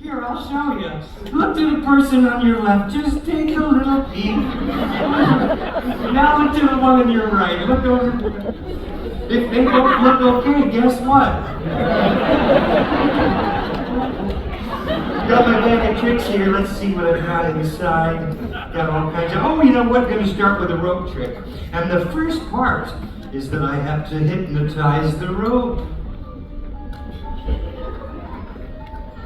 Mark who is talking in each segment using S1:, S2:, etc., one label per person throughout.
S1: Here, I'll show you. Look to the person on your left. Just take a little peek. Now look to the one on your right. Look over. If they both look okay, guess what? Got my bag of tricks here. Let's see what I've got inside. Got all kinds of. Oh, you know what? Going to start with a rope trick. And the first part is that I have to hypnotize the rope.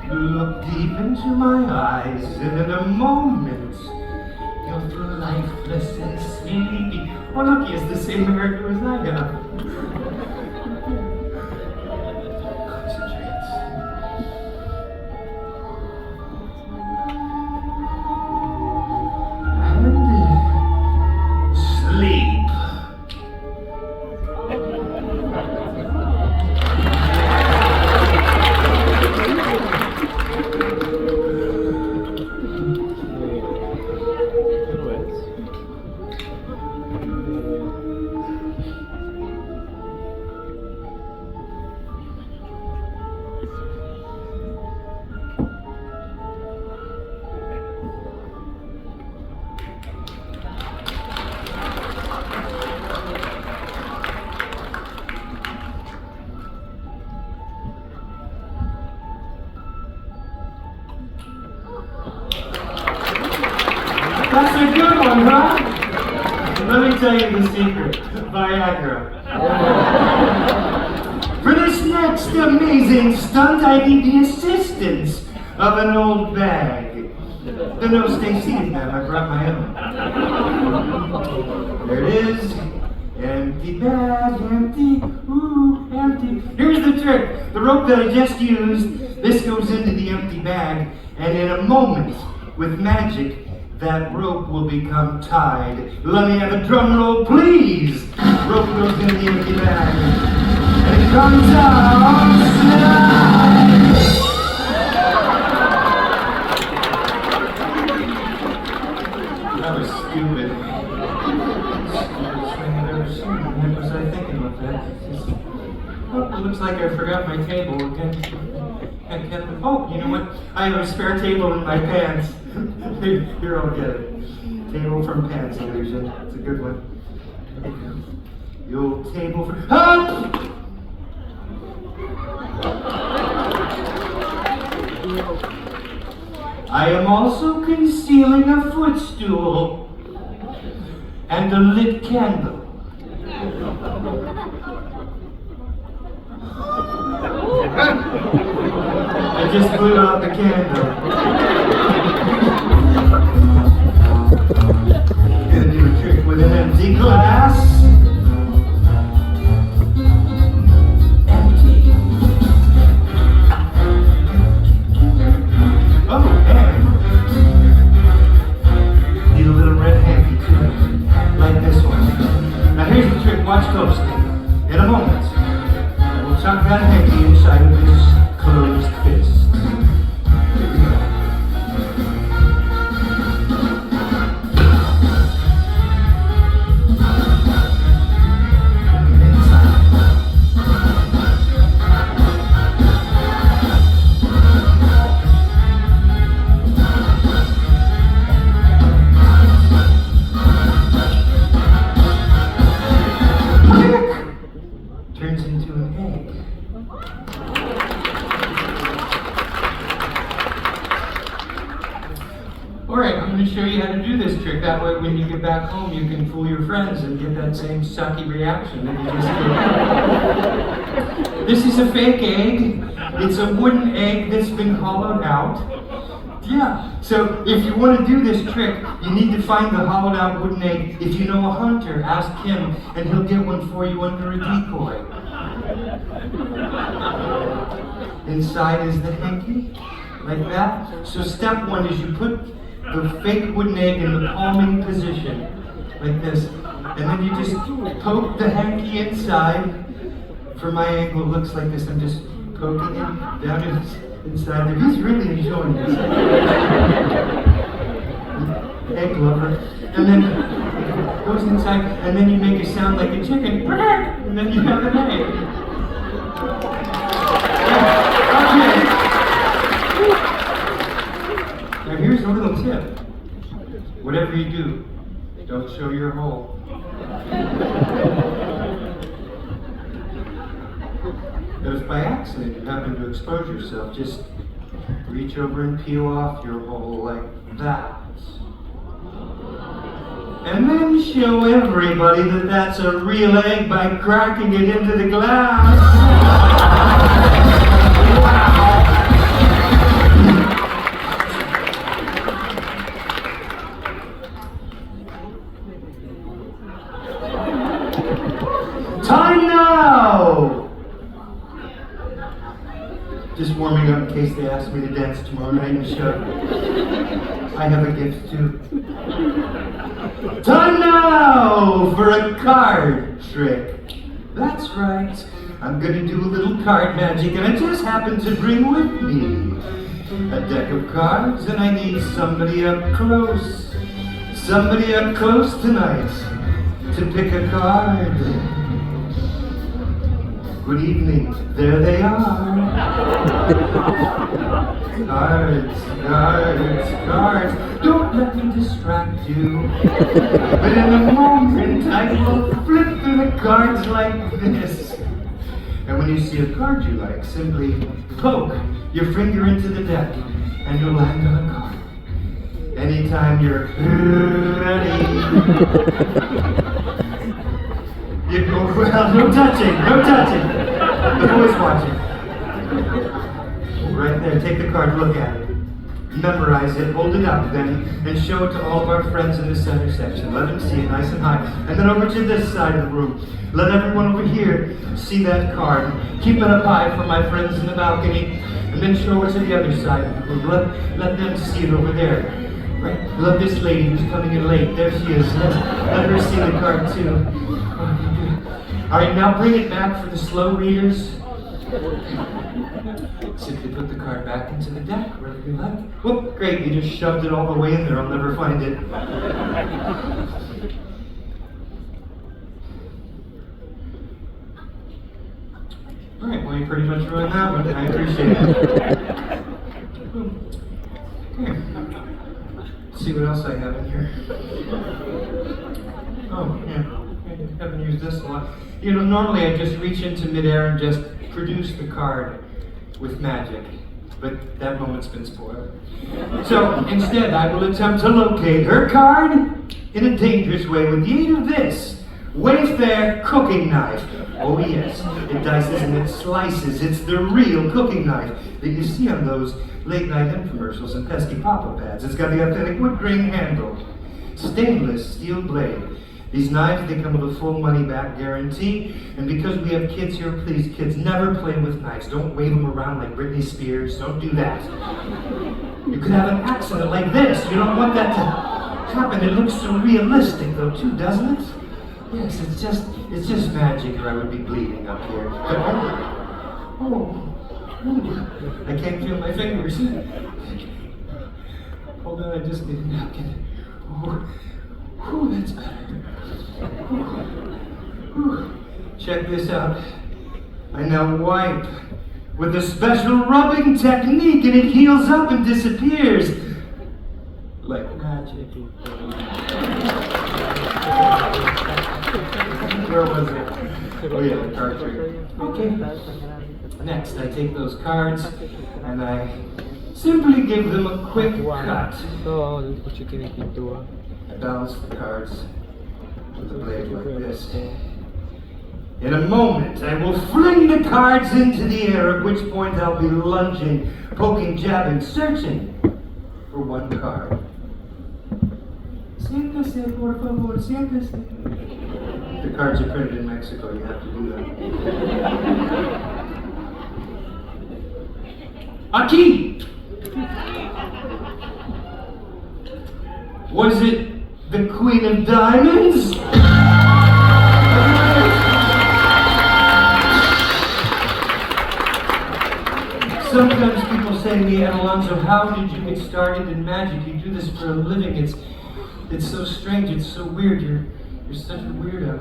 S1: Look deep into my eyes, and in a moment, you'll feel lifeless and sleepy. Oh, look, he has the same hairdo as I have. Concentrate. And sleep. That's a good one, huh? Let me tell you the secret. Viagra. For this next amazing stunt, I need the assistance of an old bag. No, stay seated, ma'am. I brought my own. There it is. Empty bag, empty. Ooh, empty. Here's the trick. The rope that I just used, this goes into the empty bag, and in a moment, with magic, that rope will become tied. Let me have a drum roll, please. Rope goes in the empty bag. And it comes out. That was stupid. Stupidest thing I've ever seen. What was I thinking about that? Oh, it looks like I forgot my table again. Oh, you know what? I have a spare table in my pants. Here, I'll get it. Table from pants illusion. It's a good one. The old table for. Ah! I am also concealing a footstool and a lit candle. I just blew out the candle. Gonna do a trick with an empty glass. Empty. Oh, and need a little red hanky too, like this one. Now here's the trick. Watch closely. In a moment, I will tuck that hanky inside of this closed fist. Here we go. Turns into an egg. Alright, I'm going to show you how to do this trick. That way when you get back home you can fool your friends and get that same sucky reaction that you just did. This is a fake egg. It's a wooden egg that's been hollowed out. Yeah, so if you want to do this trick, you need to find the hollowed out wooden egg. If you know a hunter, ask him and he'll get one for you under a decoy. Inside is the hanky, like that. So step one is you put the fake wooden egg in the palming position, like this. And then you just poke the hanky inside. For my angle, it looks like this. I'm just poking it down inside there. He's really enjoying this. Egg lover. And then it goes inside, and then you make it sound like a chicken. And then you have an egg. Okay. whatever you do, don't show your hole. But if by accident you happen to expose yourself, just reach over and peel off your hole like that. And then show everybody that that's a real egg by cracking it into the glass. Time now! Just warming up in case they ask me to dance tomorrow night in the show. I have a gift too. Time now for a card trick. That's right. I'm gonna do a little card magic, and I just happen to bring with me a deck of cards, and I need somebody up close. Somebody up close tonight to pick a card. Good evening. There they are. Cards, cards, cards. Don't let me distract you. But in a moment, I will flip through the cards like this. And when you see a card you like, simply poke your finger into the deck, and you'll land on a card. Anytime you're ready. You go, well, no touching, no touching. The boys watching. Right there, take the card, look at it. Memorize it, hold it up then, and show it to all of our friends in the center section. Let them see it nice and high. And then over to this side of the room. Let everyone over here see that card. Keep it up high for my friends in the balcony. And then show it to the other side of the room. Let them see it over there. Right? Love this lady who's coming in late. There she is. Let her see the card too. All right, now bring it back for the slow readers. Simply put the card back into the deck, wherever you like. Whoop, great, you just shoved it all the way in there. I'll never find it. All right, well, you pretty much ruined that one. I appreciate it. Okay. Let's see what else I have in here. Oh, yeah. I haven't used this a lot. You know, normally I just reach into midair and just produce the card with magic, but that moment's been spoiled. So instead, I will attempt to locate her card in a dangerous way with the aid of this Wayfair cooking knife. Oh yes, it dices and it slices. It's the real cooking knife that you see on those late night infomercials and pesky pop-up ads. It's got the authentic wood grain handle, stainless steel blade. These knives, they come with a full money-back guarantee, and because we have kids here, please, kids, never play with knives. Don't wave them around like Britney Spears. Don't do that. You could have an accident like this. You don't want that to happen. It looks so realistic, though, too, doesn't it? Yes, it's just magic, or I would be bleeding up here. But I can't feel my fingers. Hold on, I just need a napkin. Oh, that's better. Check this out. I now wipe with a special rubbing technique, and it heals up and disappears like magic. Where was it? Oh yeah, the card trick. Okay. Next, I take those cards and I simply give them a quick cut. I balance the cards with a blade like this. In a moment, I will fling the cards into the air, at which point I'll be lunging, poking, jabbing, searching for one card. Siéntese, por favor, siéntese. The cards are printed in Mexico, you have to do that. Aquí! Was it the Queen of Diamonds? Sometimes people say to me, Alonzo, how did you get started in magic? You do this for a living. It's so strange, it's so weird. You're such a weirdo.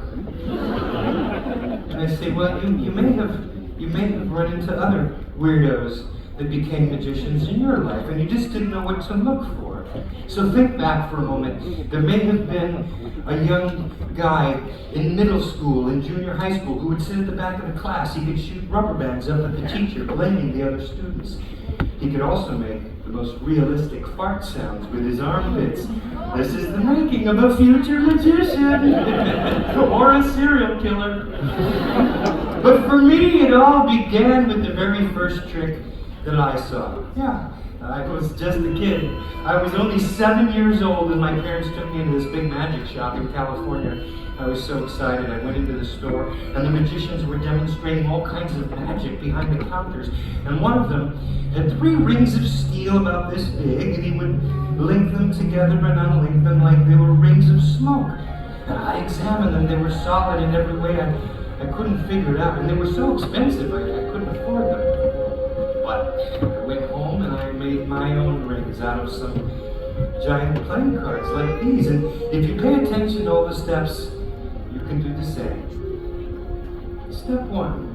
S1: And I say, well, you may have run into other weirdos that became magicians in your life, and you just didn't know what to look for. So think back for a moment. There may have been a young guy in middle school, in junior high school, who would sit at the back of the class. He could shoot rubber bands up at the teacher, blaming the other students. He could also make the most realistic fart sounds with his armpits. This is the making of a future magician or a serial killer. But for me, it all began with the very first trick that I saw. Yeah, I was just a kid. I was only 7 years old and my parents took me into this big magic shop in California. I was so excited. I went into the store and the magicians were demonstrating all kinds of magic behind the counters. And one of them had 3 rings of steel about this big, and he would link them together and unlink them like they were rings of smoke. And I examined them. They were solid in every way. I couldn't figure it out, and they were so expensive I couldn't afford them. But I went home and I made my own rings out of some giant playing cards like these. And if you pay attention to all the steps, you can do the same. Step 1.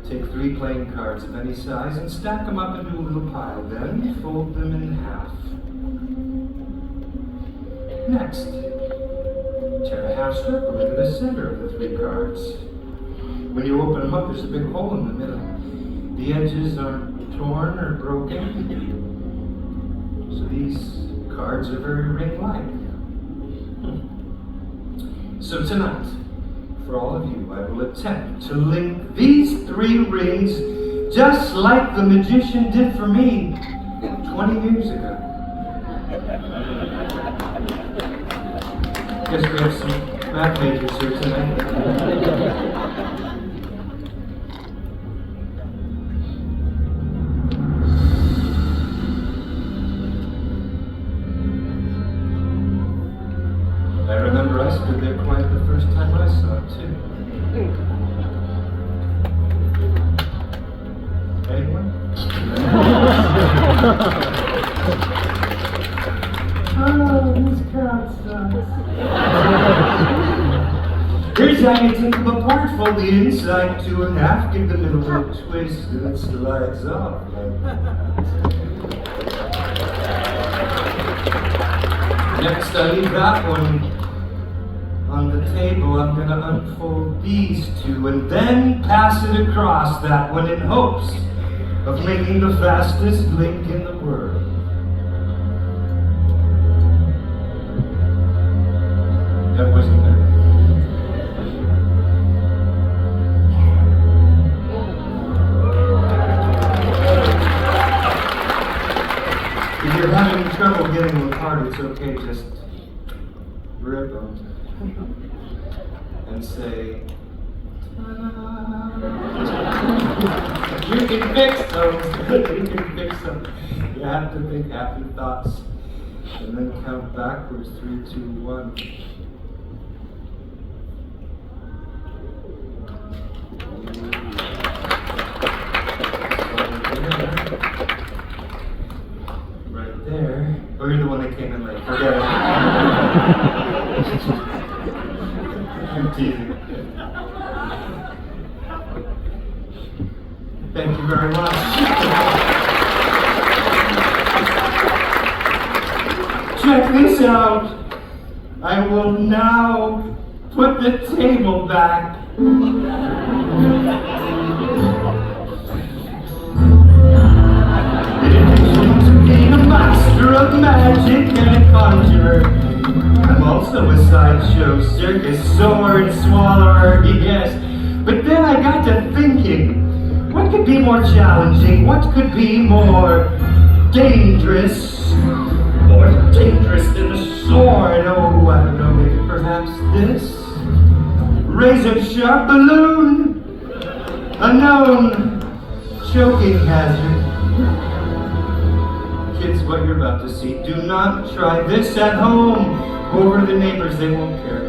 S1: Take 3 playing cards of any size and stack them up into a little pile. Then fold them in half. Next, tear a half circle into the center of the 3 cards. When you open them up, there's a big hole in the middle. The edges aren't torn or broken, so these cards are very ring-like. So tonight, for all of you, I will attempt to link these 3 rings just like the magician did for me 20 years ago. Guess we have some math majors here tonight. I remember I stood there quiet the first time I saw it, too. Anyone? Oh, this crowd sucks. Here's how you take them apart. Fold the inside 2 in half, give the middle a twist, and it slides off. Next, I leave that one on the table. I'm going to unfold these 2 and then pass it across that one in hopes of making the fastest link in the world. That wasn't it. If you're having trouble getting them apart, it's okay, just rip them and say, you can fix those. You can fix them. You have to think happy thoughts and then count backwards. 3, 2, 1. Right there. Oh, you're the one that came in late. Forget it. I'm teasing. Thank you very much. Check this out. I will now put the table back. Being a master of magic and a conjurer, I'm also a sideshow circus sword swallower, yes. But then I got to thinking, what could be more challenging? What could be more dangerous? More dangerous than a sword? Oh, I don't know, maybe perhaps this? Razor sharp balloon, a known choking hazard. Kids, what you're about to see, do not try this at home. Over the neighbors, they won't care.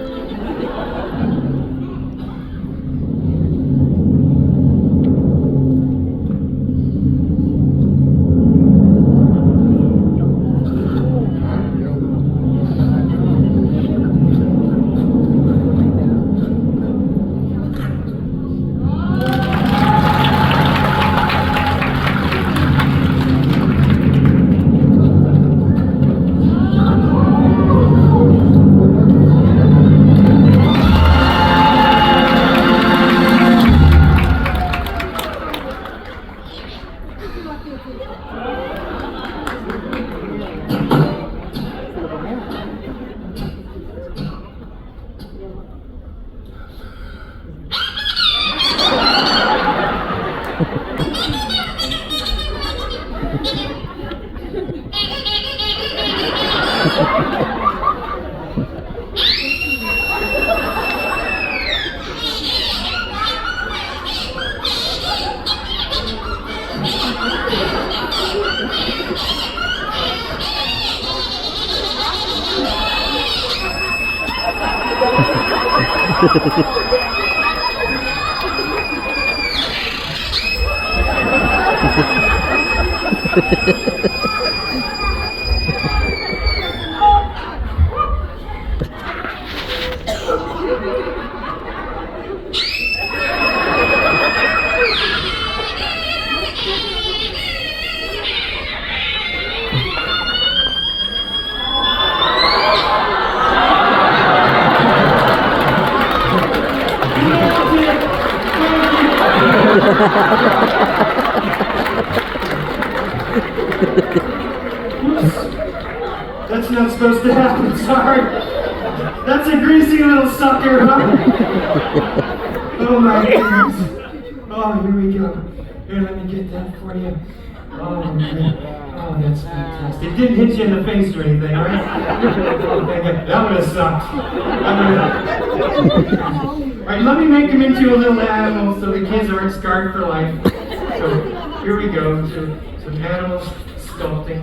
S1: That's not supposed to happen, sorry. That's a greasy little sucker, huh? Oh my goodness. Oh, here we go. Here, let me get that for you. Oh, oh, that's fantastic. It didn't hit you in the face or anything, right? That would have sucked. Alright, let me make him into a little animal so the kids aren't scarred for life. So, here we go. Some animal sculpting.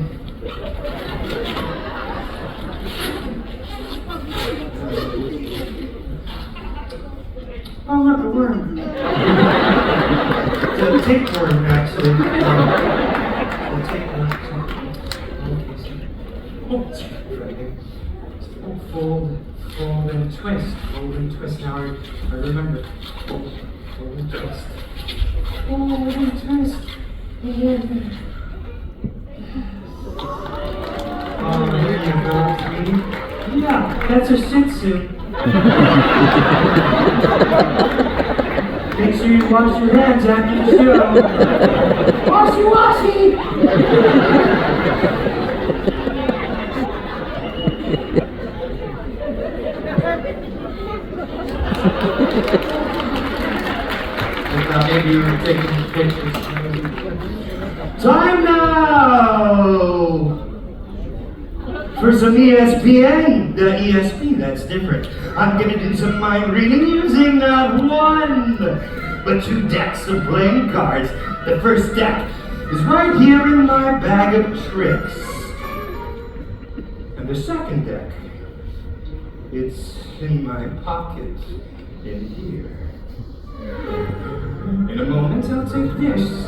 S1: Oh, look, a worm. It's a tapeworm, actually. A tapeworm. Oh, fold, and twist. Fold and twist. Now I remember. Fold and twist. Fold and twist. Oh, there you go, sweetie. Yeah, that's a Shih Tzu. Make sure you wash your hands after the show. Washy, washy! I thought maybe you were taking pictures. Time now! For some ESPN, the ESP, that's different. I'm gonna do some mind reading using not one, but 2 decks of playing cards. The first deck is right here in my bag of tricks. And the second deck, it's in my pocket in here. In a moment, I'll take this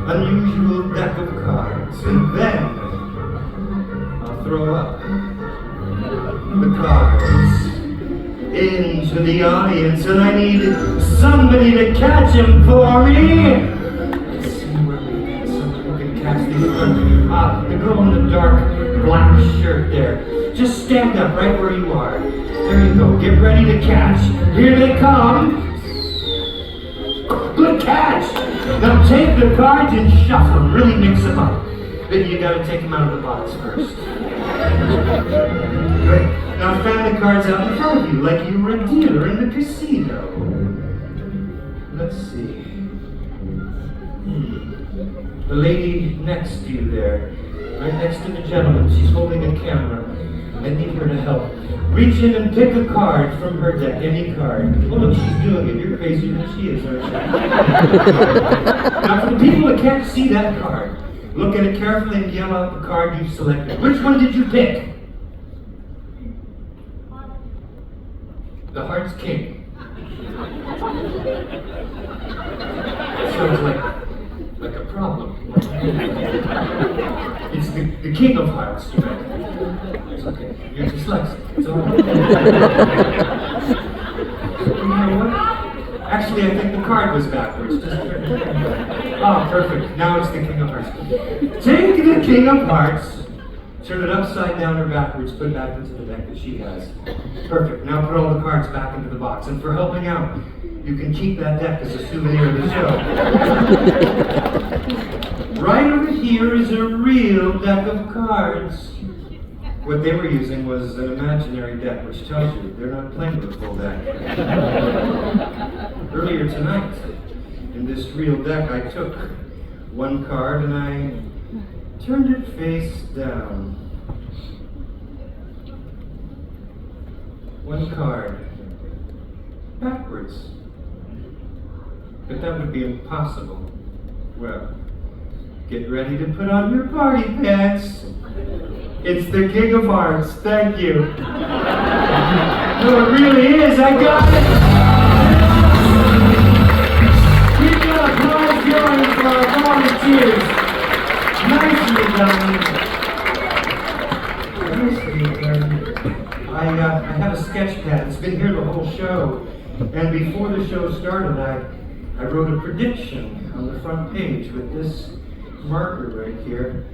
S1: unusual deck of cards, and then I'll throw up the cards into the audience, and I need somebody to catch them for me. Let's see where we get somebody who can catch these cards. The girl in the dark black shirt there. Just stand up right where you are. There you go. Get ready to catch. Here they come. Good catch! Now take the cards and shuffle them. Really mix them up. Then you gotta take them out of the box first. Good. Now fan the cards out in front of you like you were a dealer in the casino. Let's see. The lady next to you there, right next to the gentleman, she's holding a camera. I need her to help. Reach in and pick a card from her deck, any card. Oh look, she's doing it. You're crazier than she is, aren't you? Now for the people that can't see that card, look at it carefully and yell out the card you've selected. Which one did you pick? The Heart's King. Sounds like a problem. It's the King of Hearts, you know. It's okay. You're dyslexic. It's all right. You know what? Actually, I think the card was backwards. Oh, perfect. Now it's the King of Hearts. Take the King of Hearts. Turn it upside down or backwards, put it back into the deck that she has. Perfect. Now put all the cards back into the box. And for helping out, you can keep that deck as a souvenir of the show. Right over here is a real deck of cards. What they were using was an imaginary deck, which tells you they're not playing with a full deck. Earlier tonight, in this real deck, I took one card and I turned it face down. One card backwards. But that would be impossible. Well, get ready to put on your party pants. It's the King of Hearts. Thank you. No, it really is. I got it. We've got applause going for our volunteers. Nicely done. Nicely done. I have a sketch pad. It's been here the whole show. And before the show started, I wrote a prediction on the front page with this marker right here.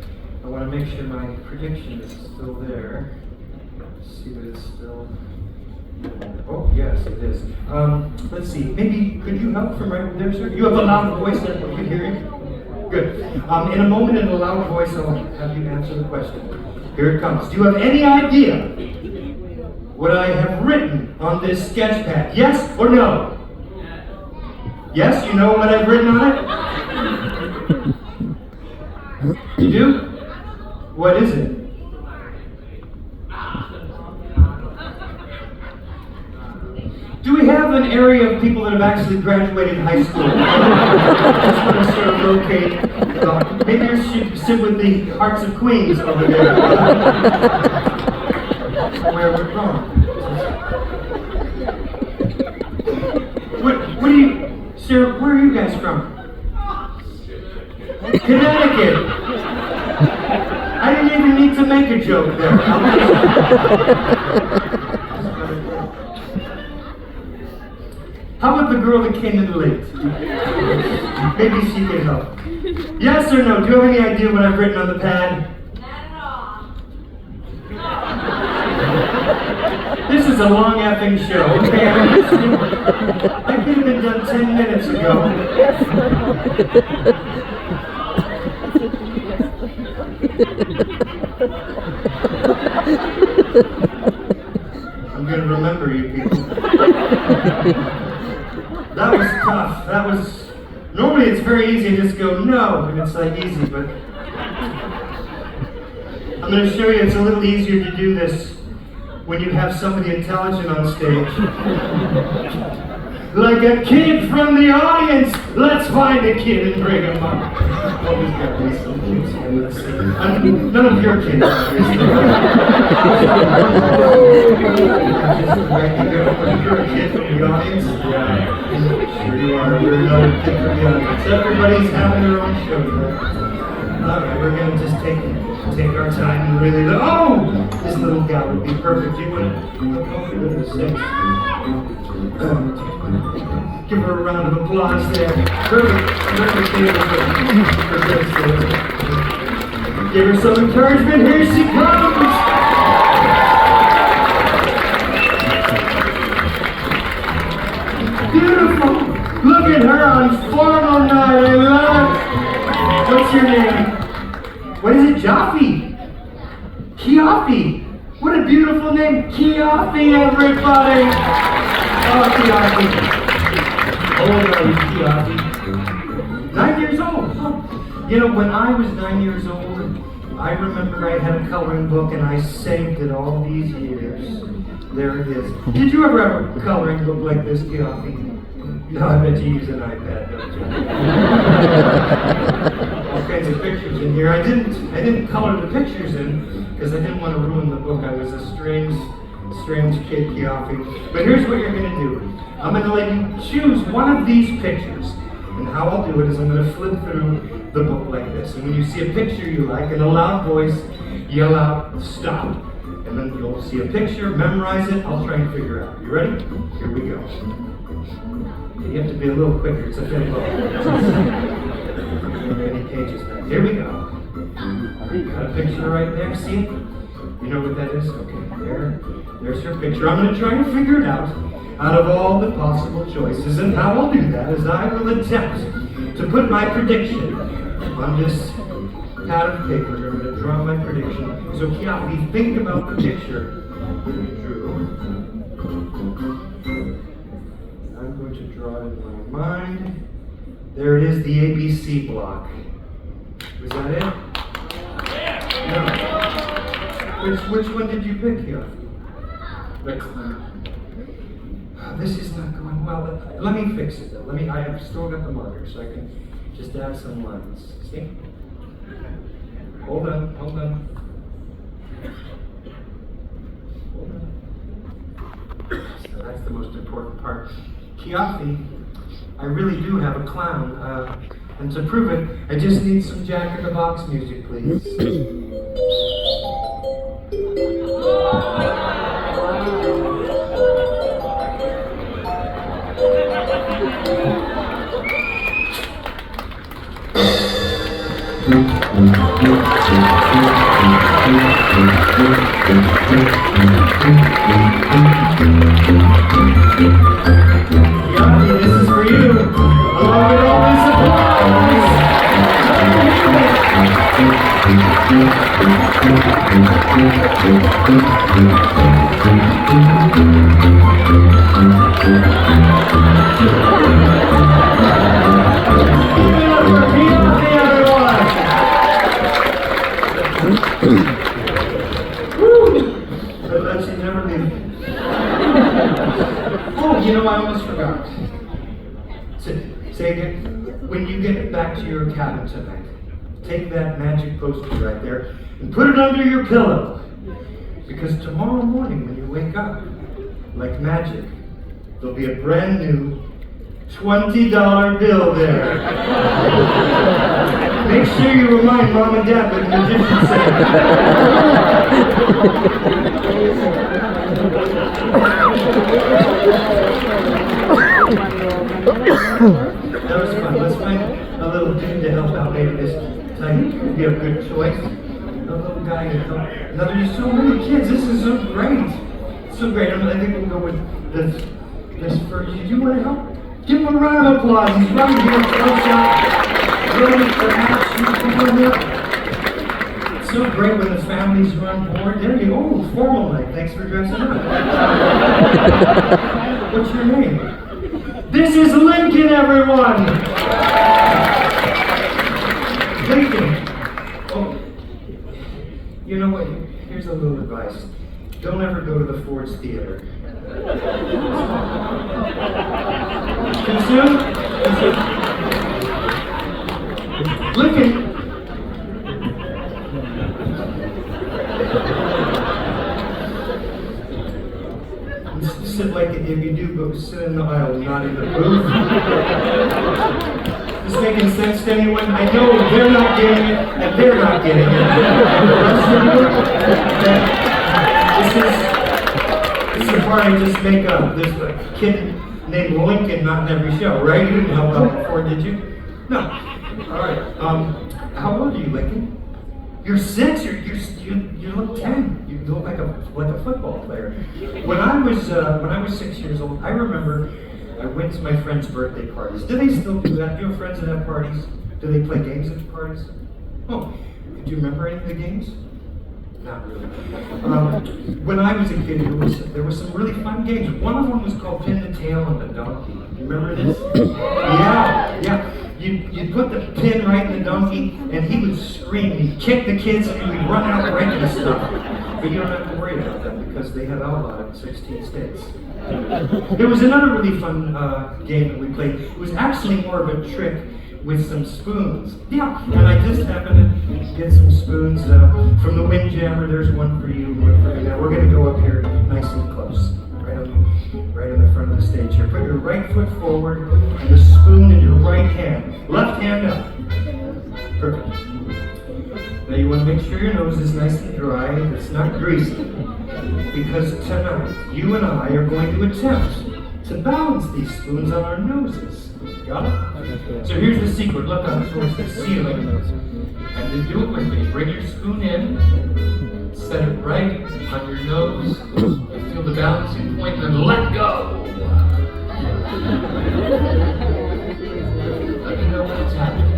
S1: I want to make sure my prediction is still there. See that it's still. Oh, yes, it is. Let's see. Maybe could you help from right there, sir? You have a loud voice that we can hear you. Good. In a moment, in a loud voice, I'll have you answer the question. Here it comes. Do you have any idea what I have written on this sketch pad? Yes or no? Yes, you know what I've written on it? You do? What is it? Do we have an area of people that have actually graduated high school? I just want to sort of locate. Maybe you should sit with the Hearts of Queens over there. Where we're from. What do you, sir, where are you guys from? Connecticut. I didn't even need to make a joke there. How about the girl that came in late? Maybe she can help. Yes or no? Do you have any idea what I've written on the pad?
S2: Not at all.
S1: This is a long effing show. Okay, I could have been done 10 minutes ago. I'm going to remember you people. That was tough. That was... Normally it's very easy to just go, no, and it's like easy, but... I'm going to show you it's a little easier to do this when you have somebody intelligent on stage. Like a kid from the audience, let's find a kid and bring him up. Oh, there's got to be some kids here, let's see. None of your kids, obviously. You're a kid from the audience? Yeah. Sure you are. You're another kid from the audience. Everybody's having their own show there. Alright, we're going to just take our time and really look. Oh! This little gal would be perfect. You would. Oh, goodness sakes. Give her a round of applause there. Perfect. Give her some encouragement. Here she comes. Beautiful. Look at her on formal night. I love it. What's your name? What is it? Jaffe? Kiafi. What a beautiful name. Kiafi, everybody. Oh, Kiafi. How old are you, Kiafi? 9 years old. Oh. You know, when I was 9 years old, I remember I had a coloring book and I saved it all these years. There it is. Did you ever have a coloring book like this, Kiafi? No, I bet you use an iPad, don't you? All kinds of pictures in here. I didn't color the pictures in because I didn't want to ruin the book. I was a strange kid, Kiafi. But here's what you're going to do. I'm going to let you choose one of these pictures. And how I'll do it is I'm going to flip through the book like this. And when you see a picture you like, in a loud voice, yell out, stop. And then you'll see a picture, memorize it, I'll try and figure it out. You ready? Here we go. You have to be a little quicker, it's a thin book. Many pages back. Here we go. Got a picture right there, see? You know what that is? Okay, there's your picture. I'm going to try and figure it out of all the possible choices. And how I'll do that is I will attempt to put my prediction on this pad of paper. I'm going to draw my prediction. So Kiafi, think about the picture that you drew. I'm going to draw it in my mind. There it is, the ABC block. Was that it? No. Which one did you pick here? This is not going well. Let me fix it though. I have still got the marker so I can just add some lines. See? Hold on. Hold on. important part. Kiafi, I really do have a clown. And to prove it, I just need some Jack in the Box music, please. Yanni, this is for you. Along with all this applause. Oh, you know, I almost forgot. Say again, when you get back to your cabin tonight, take that magic poster right there and put it under your pillow. Because tomorrow morning when you wake up, like magic, there'll be a brand new $20 bill there. Make sure you remind Mom and Dad what the magician said. That was fun. Let's find a little dude to help out maybe this time. You have a good choice. A little guy to help. Another, there's so many kids. This is so great. So great. I think we'll go with this first. Do you want to help? Give him a round of applause. He's right here. Close out. Ready for action. It's so great when the families are on board. There you go. Oh, formal night. Thanks for dressing up. What's your name? This is Lincoln, everyone! Lincoln! Oh, you know what? Here's a little advice. Don't ever go to the Ford's Theater. Too soon? Lincoln! Sit like if you do, go sit in the aisle, not in the booth. Is this making sense to anyone? I know they're not getting it, and they're not getting it. This is the part I just make up. There's a kid named Lincoln not in every show, right? You didn't help out before, did you? No. All right. How old are you, Lincoln? You're 6. You look 10. You look like a football player. When I was 6 years old, I remember I went to my friends' birthday parties. Do they still do that? Do you have friends that have parties? Do they play games at the parties? Oh, do you remember any of the games? Not really. When I was a kid, there was some really fun games. One of them was called Pin the Tail on the Donkey. You remember this? Yeah. You'd put the pin right in the donkey, and he would scream. He'd kick the kids, and we'd run out breaking the stuff. But you don't have to worry about that because they have outlawed it in 16 states. There was another really fun game that we played. It was actually more of a trick with some spoons. Yeah, and I just happened to get some spoons from the Windjammer. There's one for you, one for me. Now we're going to go up here nice and close. Right in the front of the stage here. Put your right foot forward and the spoon in your right hand. Left hand up. Perfect. Now you want to make sure your nose is nice and dry. It's not greasy. Because tonight, you and I are going to attempt to balance these spoons on our noses. Got it? So here's the secret. Look up towards the ceiling. And then do it with me. Bring your spoon in. Set it right on your nose. Feel the balancing point, then let go. Let me know when it's happening.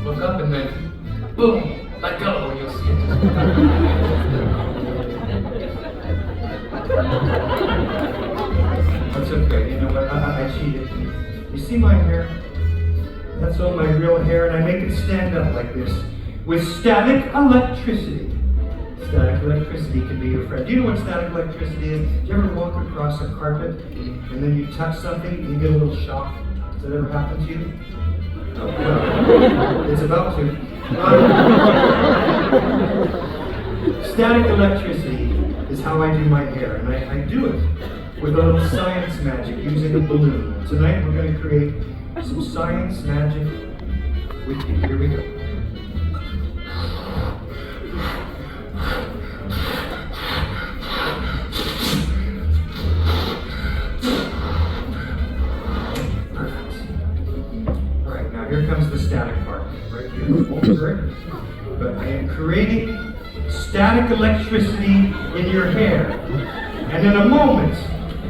S1: Look up and then, boom, let go, and you'll see it. That's okay, you know what, I cheated. You see my hair? That's all my real hair, and I make it stand up like this with static electricity. Static electricity can be your friend. Do you know what static electricity is? Do you ever walk across a carpet and then you touch something and you get a little shock? Has that ever happened to you? No, well, it's about to. Static electricity is how I do my hair, and I do it with a little science magic using a balloon. Tonight we're going to create some science magic with you. Here we go. Here comes the static part, right here. But I am creating static electricity in your hair. And in a moment,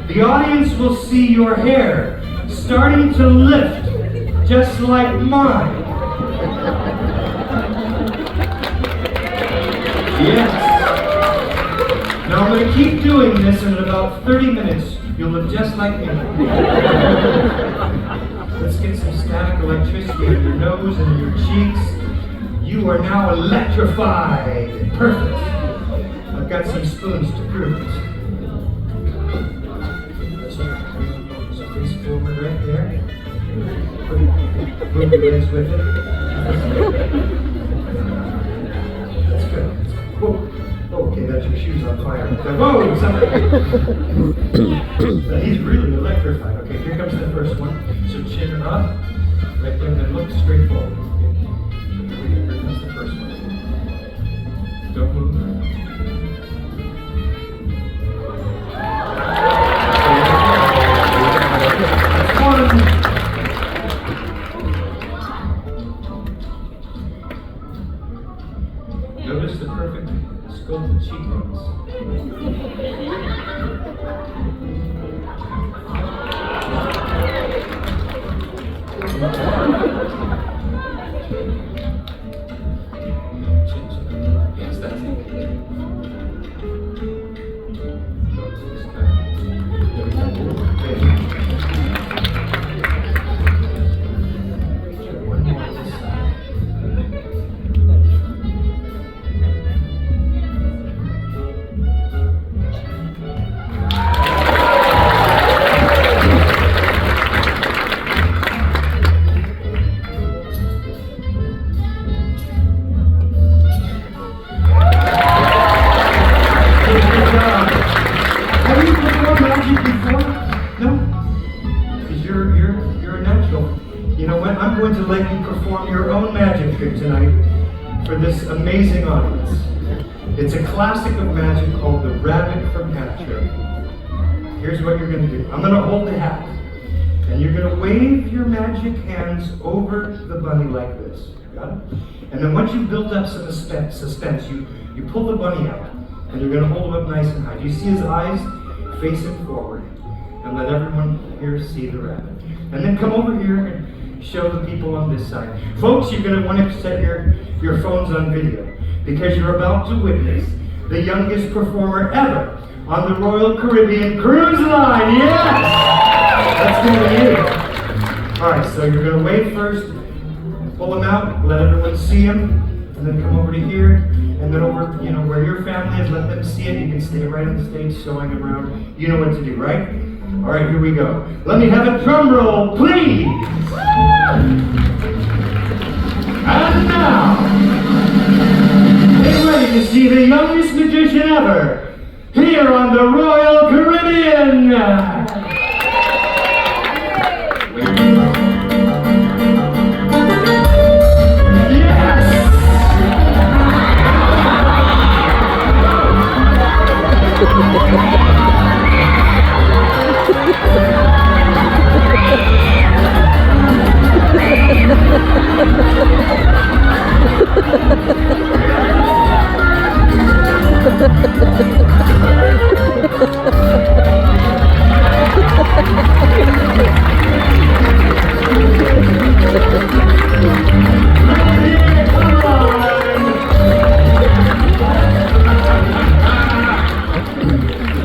S1: the audience will see your hair starting to lift, just like mine. Yes. Now I'm going to keep doing this, and in about 30 minutes, you'll look just like me. Let's get some static electricity in your nose and in your cheeks. You are now electrified. Perfect. I've got some spoons to prove it. So please forward right there. Move your legs with it. That's good. Whoa. Okay, that's your shoes on fire. Whoa! He's really electrified. Okay, here comes the first one. So chin up, right there, and then look straight forward. Okay. Here comes the first one. Don't move. That's one. Notice the perfect sculpted cheekbones. Yes, that's it. One more on this side. I'm going to let you perform your own magic trick tonight for this amazing audience. It's a classic of magic called the Rabbit from Hat Trick. Here's what you're going to do. I'm going to hold the hat, and you're going to wave your magic hands over the bunny like this. Got it? And then once you've built up some suspense, you pull the bunny out, and you're going to hold him up nice and high. Do you see his eyes? Face him forward, and let everyone here see the rabbit. And then come over here and show the people on this side. Folks, you're going to want to set your phones on video, because you're about to witness the youngest performer ever on the Royal Caribbean Cruise Line. Yes! That's going to be you. All right, so you're going to wave first, pull him out, let everyone see him, and then come over to here, and then over, where your family is, let them see it. You can stay right on the stage showing them around. You know what to do, right? All right, here we go. Let me have a drum roll, please. And now, get ready to see the youngest magician ever here on the Royal Caribbean.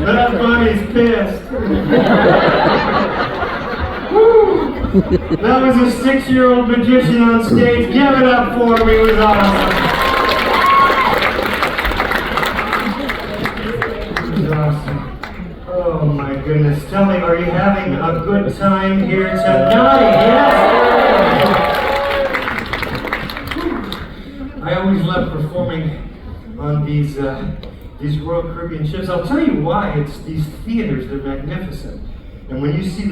S1: That bunny's pissed. That was a 6-year-old magician on stage. Give it up for him. He was awesome. Tell me, are you having a good time here tonight? Yes! I always love performing on these Royal Caribbean ships. I'll tell you why. It's these theaters, they're magnificent. And when you see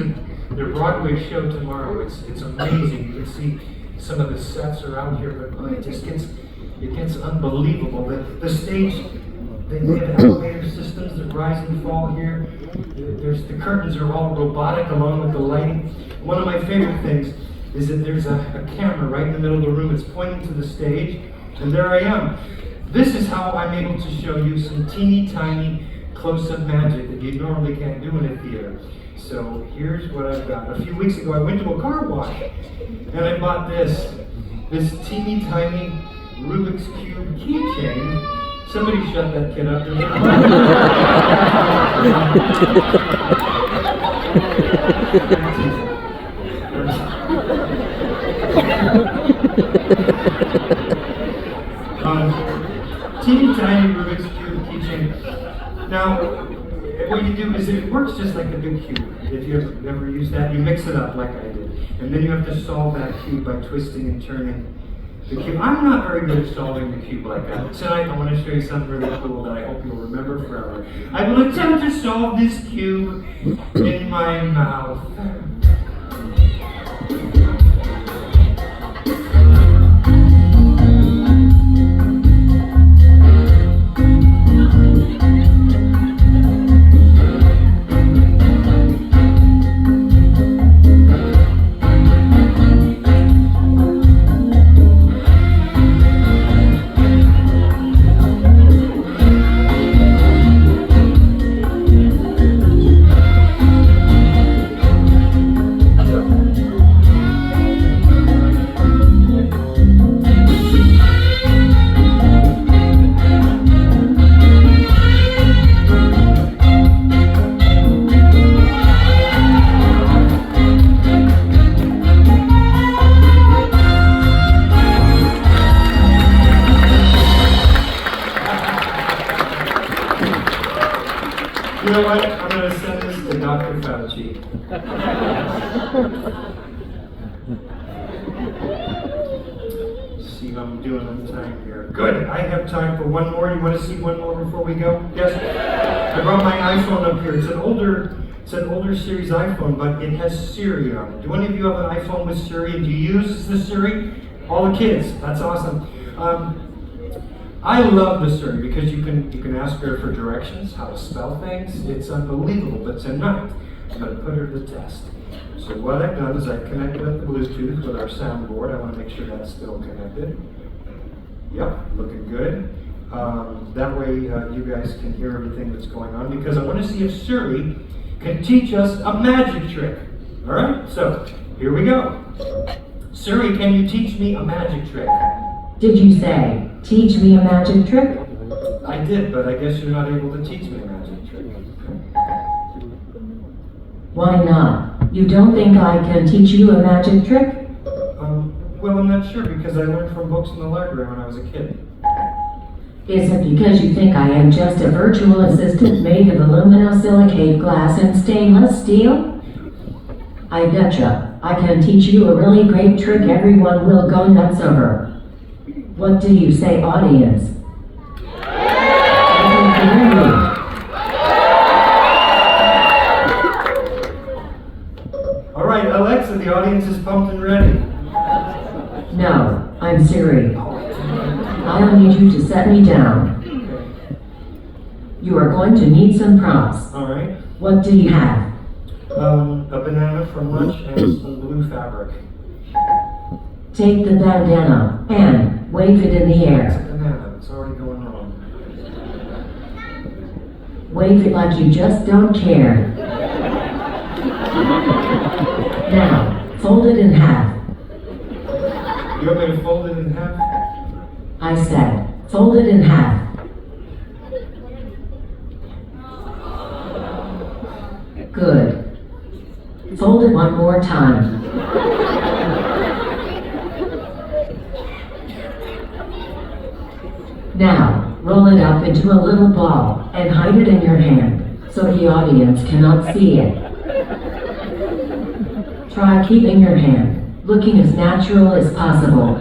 S1: their Broadway show tomorrow, it's amazing. You can see some of the sets are out here, but it just gets unbelievable. The stage, they have elevator systems that rise and fall here. The curtains are all robotic along with the lighting. One of my favorite things is that there's a camera right in the middle of the room. It's pointing to the stage, and there I am. This is how I'm able to show you some teeny tiny close-up magic that you normally can't do in a theater. So here's what I've got. A few weeks ago I went to a car wash and I bought this teeny tiny Rubik's Cube keychain. Somebody shut that kid up. Teeny tiny Rubik's Cube keychain. Now, what you do is it works just like a big cube. If you've ever used that, you mix it up like I did. And then you have to solve that cube by twisting and turning the cube. I'm not very good at solving the cube like that. Tonight I want to show you something really cool that I hope you'll remember forever. I will attempt to solve this cube in my mouth. You know what? I'm going to send this to Dr. Fauci. See how I'm doing on time here. Good. I have time for one more. You want to see one more before we go? Yes? I brought my iPhone up here. It's an older series iPhone, but it has Siri on it. Do any of you have an iPhone with Siri? And do you use the Siri? All the kids. That's awesome. I love the Siri because you can ask her for directions, how to spell things. It's unbelievable. But tonight, I'm going to put her to the test. So what I've done is I've connected up the Bluetooth with our soundboard. I want to make sure that's still connected. Yep, looking good. That way you guys can hear everything that's going on because I want to see if Siri can teach us a magic trick. All right, so here we go. Siri, can you teach me a magic trick?
S2: Did you say, teach me a magic trick?
S1: I did, but I guess you're not able to teach me a magic trick.
S2: Why not? You don't think I can teach you a magic trick?
S1: Well, I'm not sure because I learned from books in the library when I was a kid.
S2: Is it because you think I am just a virtual assistant made of aluminosilicate glass and stainless steel? I betcha. I can teach you a really great trick everyone will go nuts over. What do you say, audience?
S1: All right, Alexa, the audience is pumped and ready.
S2: No, I'm Siri. I'll need you to set me down.
S1: Okay.
S2: You are going to need some props.
S1: All right.
S2: What do you have?
S1: A banana from lunch and some blue fabric.
S2: Take the bandana and wave it in the
S1: It's a
S2: air.
S1: banana. It's already going wrong.
S2: Wave it like you just don't care. Now, fold it in half.
S1: You want me to fold it in half?
S2: I said, fold it in half. Good. Fold it one more time. Now, roll it up into a little ball and hide it in your hand so the audience cannot see it. Try keeping your hand looking as natural as possible.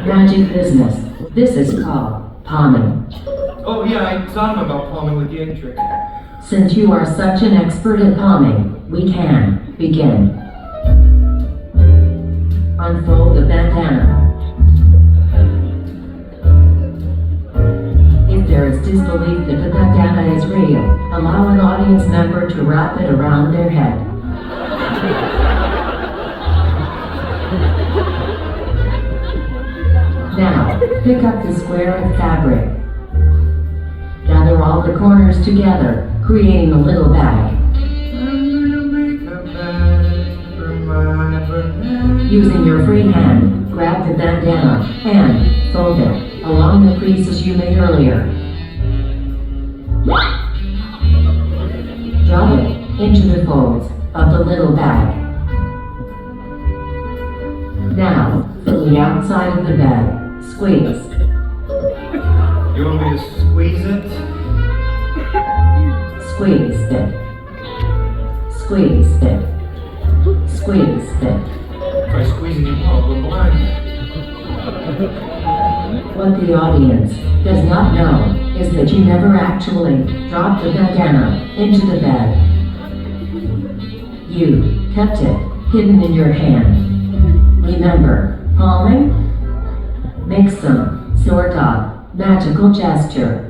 S2: Magic business. This is called palming.
S1: Oh yeah, I taught him about palming with the egg trick.
S2: Since you are such an expert at palming, we can begin. Unfold the bandana. If there is disbelief that the bandana is real, allow an audience member to wrap it around their head. Now, pick up the square of fabric. Gather all the corners together, creating a little bag.
S1: I'm gonna make a bag for my banana.
S2: Using your free hand, grab the bandana and fold it along the creases you made earlier. Drop it into the folds of the little bag. Now, from the outside of the bag, squeeze.
S1: You want me to squeeze it?
S2: Squeeze it. Squeeze it. Squeeze it.
S1: If I squeeze it, you won't go blind.
S2: What the audience does not know is that you never actually dropped the bandana into the bag. You kept it hidden in your hand. Remember, palming makes some sort of magical gesture.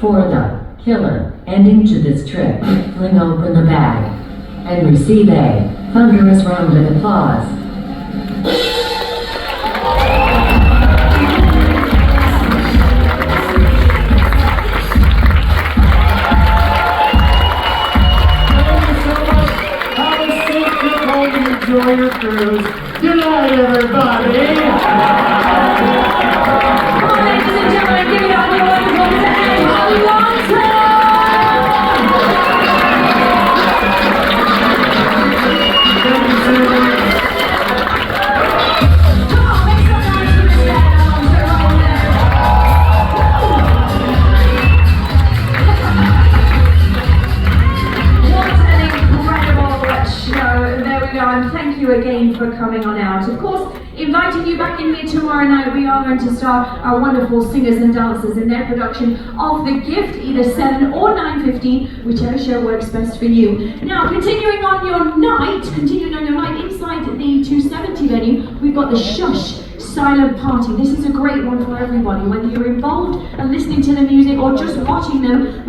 S2: For the killer ending to this trick, fling open the bag and receive a thunderous round of applause.
S1: Enjoy your cruise. Good night, everybody.
S2: Ladies and gentlemen, give it up for wonderful Sam Alonzo!
S1: Thank you so much.
S2: Come on, make some noise for Mr. Alonzo right there. What an incredible show. There we go, and thank you again for coming on out. Of course, inviting you back in here tomorrow night, we are going to start our wonderful singers and dancers in their production of The Gift, either 7 or 9:15, whichever show works best for you. Now, continuing on your night inside the 270 venue, we've got the Shush Silent Party. This is a great one for everybody, whether you're involved and listening to the music or just watching them.